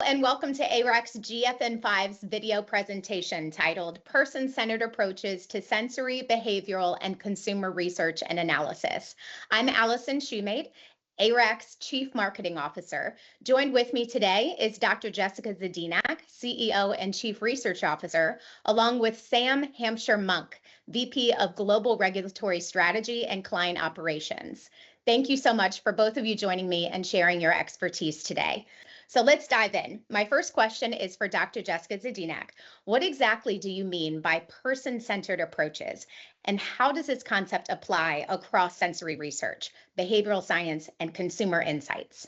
And welcome to AREC's GFN5's video presentation titled Person-Centered Approaches to Sensory, Behavioral, and Consumer Research and Analysis. I'm Allison Shoemate, AREC's Chief Marketing Officer. Joined with me today is Dr. Jessica Zedinak, CEO and Chief Research Officer, along with Sam Hampshire-Monk, VP of Global Regulatory Strategy and Client Operations. Thank you so much for both of you joining me and sharing your expertise today. So let's dive in. My first question is for Dr. Jessica Zedinak. What exactly do you mean by person-centered approaches? And how does this concept apply across sensory research, behavioral science, and consumer insights?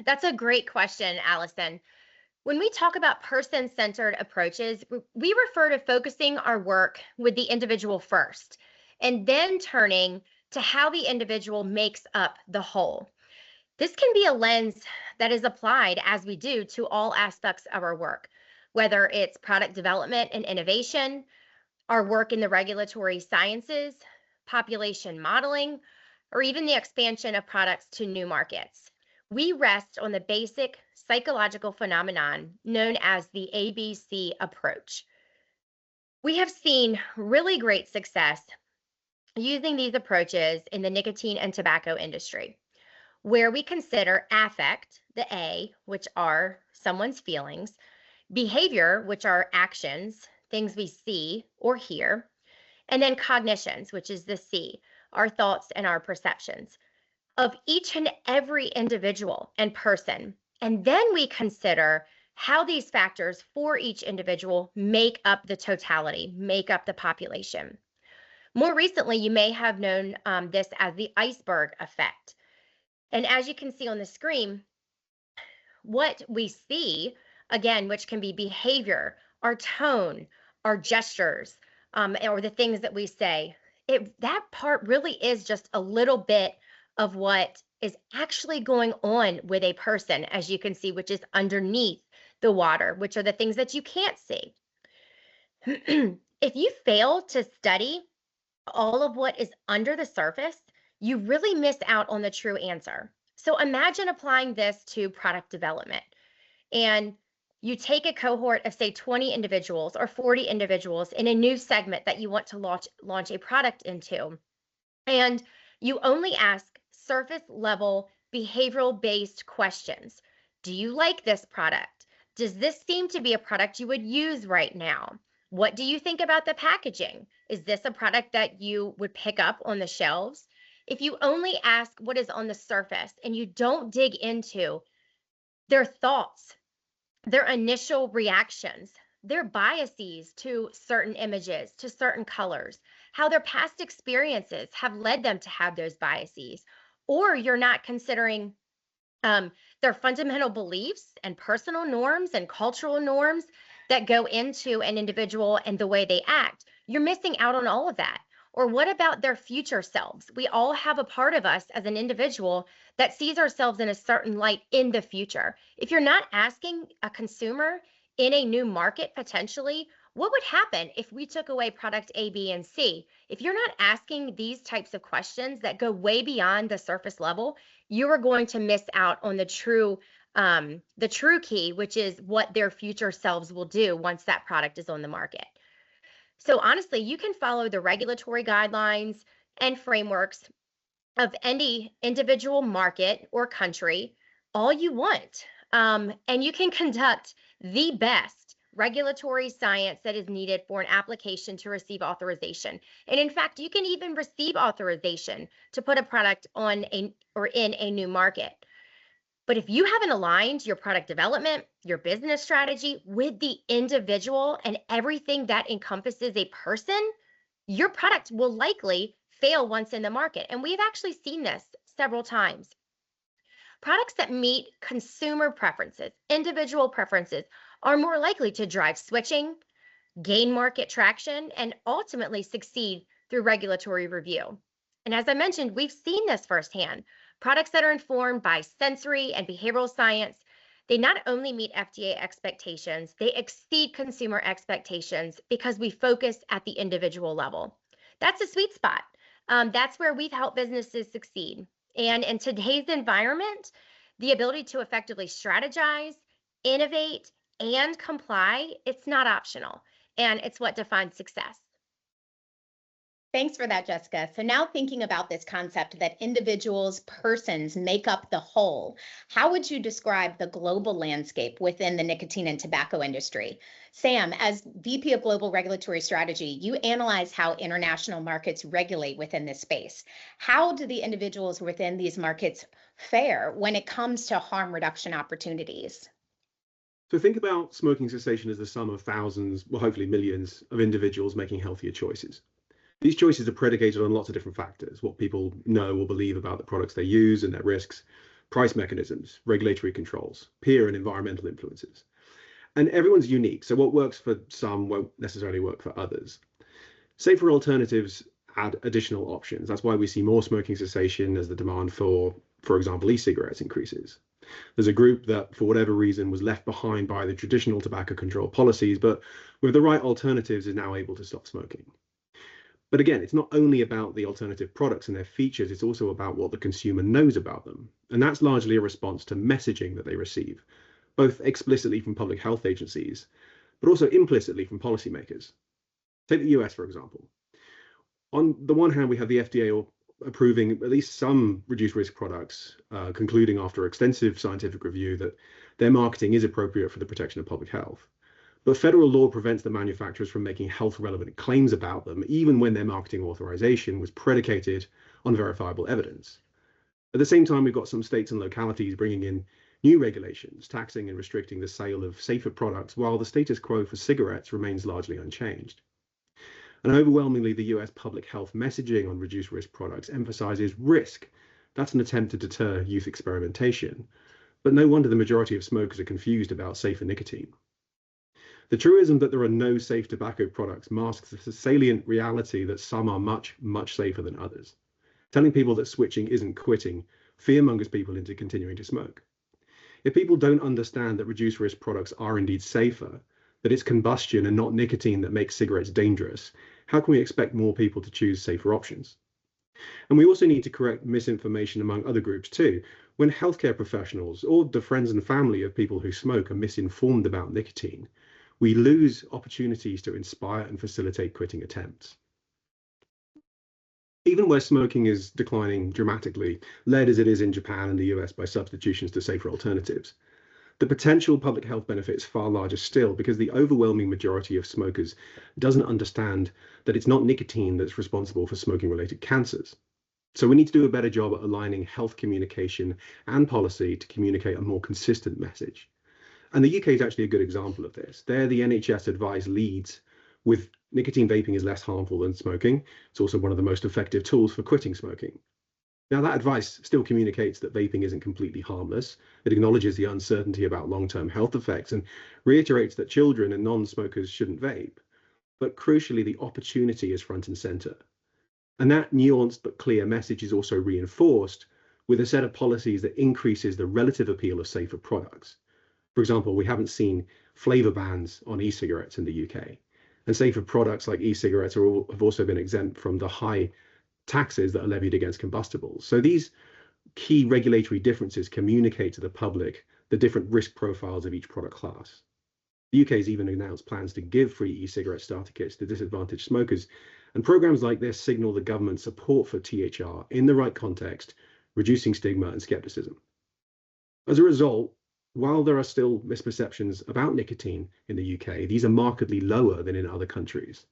That's a great question, Allison. When we talk about person-centered approaches, we refer to focusing our work with the individual first, and then turning to how the individual makes up the whole. This can be a lens that is applied as we do to all aspects of our work, whether it's product development and innovation, our work in the regulatory sciences, population modeling, or even the expansion of products to new markets. We rest on the basic psychological phenomenon known as the ABC approach. We have seen really great success using these approaches in the nicotine and tobacco industry, where we consider affect, the A, which are someone's feelings, behavior, which are actions, things we see or hear, and then cognitions, which is the C, our thoughts and our perceptions of each and every individual and person. And then we consider how these factors for each individual make up the totality, make up the population. More recently, you may have known this as the iceberg effect. And as you can see on the screen, what we see, again, which can be behavior, our tone, our gestures, or the things that we say, that part really is just a little bit of what is actually going on with a person, as you can see, which is underneath the water, which are the things that you can't see. If you fail to study all of what is under the surface, you really miss out on the true answer. So imagine applying this to product development, and you take a cohort of, say, 20 individuals or 40 individuals in a new segment that you want to launch a product into, and you only ask surface level behavioral based questions. Do you like this product? Does this seem to be a product you would use right now? What do you think about the packaging? Is this a product that you would pick up on the shelves? If you only ask what is on the surface and you don't dig into their thoughts, their initial reactions, their biases to certain images, to certain colors, how their past experiences have led them to have those biases, or you're not considering their fundamental beliefs and personal norms and cultural norms that go into an individual and the way they act, you're missing out on all of that. Or what about their future selves? We all have a part of us as an individual that sees ourselves in a certain light in the future. If you're not asking a consumer in a new market potentially, what would happen if we took away product A, B, and C? If you're not asking these types of questions that go way beyond the surface level, you are going to miss out on the true key, which is what their future selves will do once that product is on the market. So honestly, you can follow the regulatory guidelines and frameworks of any individual market or country all you want. And you can conduct the best regulatory science that is needed for an application to receive authorization. And in fact, you can even receive authorization to put a product on in a new market. But if you haven't aligned your product development, your business strategy with the individual and everything that encompasses a person, your product will likely fail once in the market. And we've actually seen this several times. Products that meet consumer preferences, individual preferences, are more likely to drive switching, gain market traction, and ultimately succeed through regulatory review. And as I mentioned, we've seen this firsthand. Products that are informed by sensory and behavioral science, they not only meet FDA expectations, they exceed consumer expectations because we focus at the individual level. That's a sweet spot. That's where we've helped businesses succeed. And in today's environment, the ability to effectively strategize, innovate, and comply, it's not optional, and it's what defines success. Thanks for that, Jessica. So now thinking about this concept that individuals, persons make up the whole, how would you describe the global landscape within the nicotine and tobacco industry? Sam, as VP of Global Regulatory Strategy, you analyze how international markets regulate within this space. How do the individuals within these markets fare when it comes to harm reduction opportunities? So think about smoking cessation as the sum of thousands, well, hopefully millions of individuals making healthier choices. These choices are predicated on lots of different factors: what people know or believe about the products they use and their risks, price mechanisms, regulatory controls, peer and environmental influences. And everyone's unique, so what works for some won't necessarily work for others. Safer alternatives add additional options. That's why we see more smoking cessation as the demand for example, e-cigarettes increases. There's a group that, for whatever reason, was left behind by the traditional tobacco control policies, but with the right alternatives is now able to stop smoking. But again, it's not only about the alternative products and their features, it's also about what the consumer knows about them. And that's largely a response to messaging that they receive, both explicitly from public health agencies, but also implicitly from policymakers. Take the US, for example. On the one hand, we have the FDA approving at least some reduced risk products, concluding after extensive scientific review that their marketing is appropriate for the protection of public health. But federal law prevents the manufacturers from making health relevant claims about them, even when their marketing authorization was predicated on verifiable evidence. At the same time, we've got some states and localities bringing in new regulations, taxing and restricting the sale of safer products, while the status quo for cigarettes remains largely unchanged. And overwhelmingly, the US public health messaging on reduced risk products emphasizes risk. That's an attempt to deter youth experimentation. But no wonder the majority of smokers are confused about safer nicotine. The truism that there are no safe tobacco products masks the salient reality that some are much, much safer than others. Telling people that switching isn't quitting fearmongers people into continuing to smoke. If people don't understand that reduced risk products are indeed safer, that it's combustion and not nicotine that makes cigarettes dangerous, how can we expect more people to choose safer options? And we also need to correct misinformation among other groups too. When healthcare professionals or the friends and family of people who smoke are misinformed about nicotine, we lose opportunities to inspire and facilitate quitting attempts. Even where smoking is declining dramatically, led as it is in Japan and the US by substitutions to safer alternatives, the potential public health benefit is far larger still, because the overwhelming majority of smokers doesn't understand that it's not nicotine that's responsible for smoking-related cancers. So we need to do a better job at aligning health communication and policy to communicate a more consistent message. And the UK is actually a good example of this. There, the NHS advice leads with nicotine vaping is less harmful than smoking. It's also one of the most effective tools for quitting smoking. Now, that advice still communicates that vaping isn't completely harmless. It acknowledges the uncertainty about long-term health effects and reiterates that children and non-smokers shouldn't vape. But crucially, the opportunity is front and center. And that nuanced but clear message is also reinforced with a set of policies that increases the relative appeal of safer products. For example, we haven't seen flavor bans on e-cigarettes in the UK. And safer products like e-cigarettes have also been exempt from the high taxes that are levied against combustibles. So these key regulatory differences communicate to the public the different risk profiles of each product class. The UK has even announced plans to give free e-cigarette starter kits to disadvantaged smokers. And programs like this signal the government's support for THR in the right context, reducing stigma and skepticism. As a result, while there are still misperceptions about nicotine in the UK, these are markedly lower than in other countries.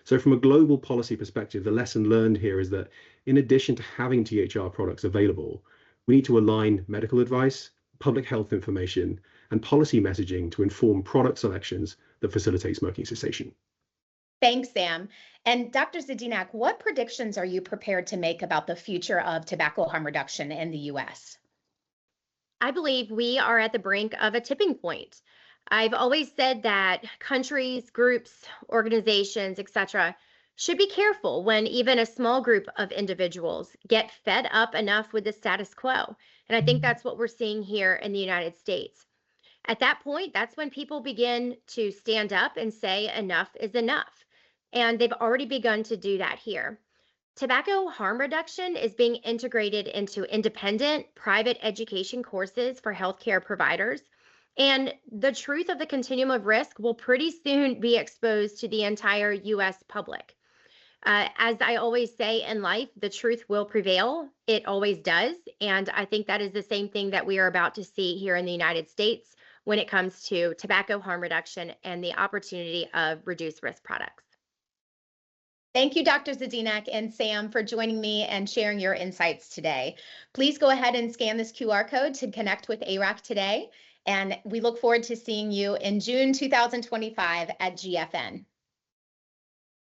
So from a global policy perspective, the lesson learned here is that in addition to having THR products available, we need to align medical advice, public health information, and policy messaging to inform product selections that facilitate smoking cessation. Thanks, Sam. And Dr. Zadinak, what predictions are you prepared to make about the future of tobacco harm reduction in the US? I believe we are at the brink of a tipping point. I've always said that countries, groups, organizations, etc., should be careful when even a small group of individuals get fed up enough with the status quo. And I think that's what we're seeing here in the United States. At that point, that's when people begin to stand up and say enough is enough. And they've already begun to do that here. Tobacco harm reduction is being integrated into independent private education courses for healthcare providers. And the truth of the continuum of risk will pretty soon be exposed to the entire US public. As I always say in life, the truth will prevail. It always does. And I think that is the same thing that we are about to see here in the United States when it comes to tobacco harm reduction and the opportunity of reduced risk products. Thank you, Dr. Zadinak and Sam, for joining me and sharing your insights today. Please go ahead and scan this QR code to connect with ARAC today. And we look forward to seeing you in June 2025 at GFN.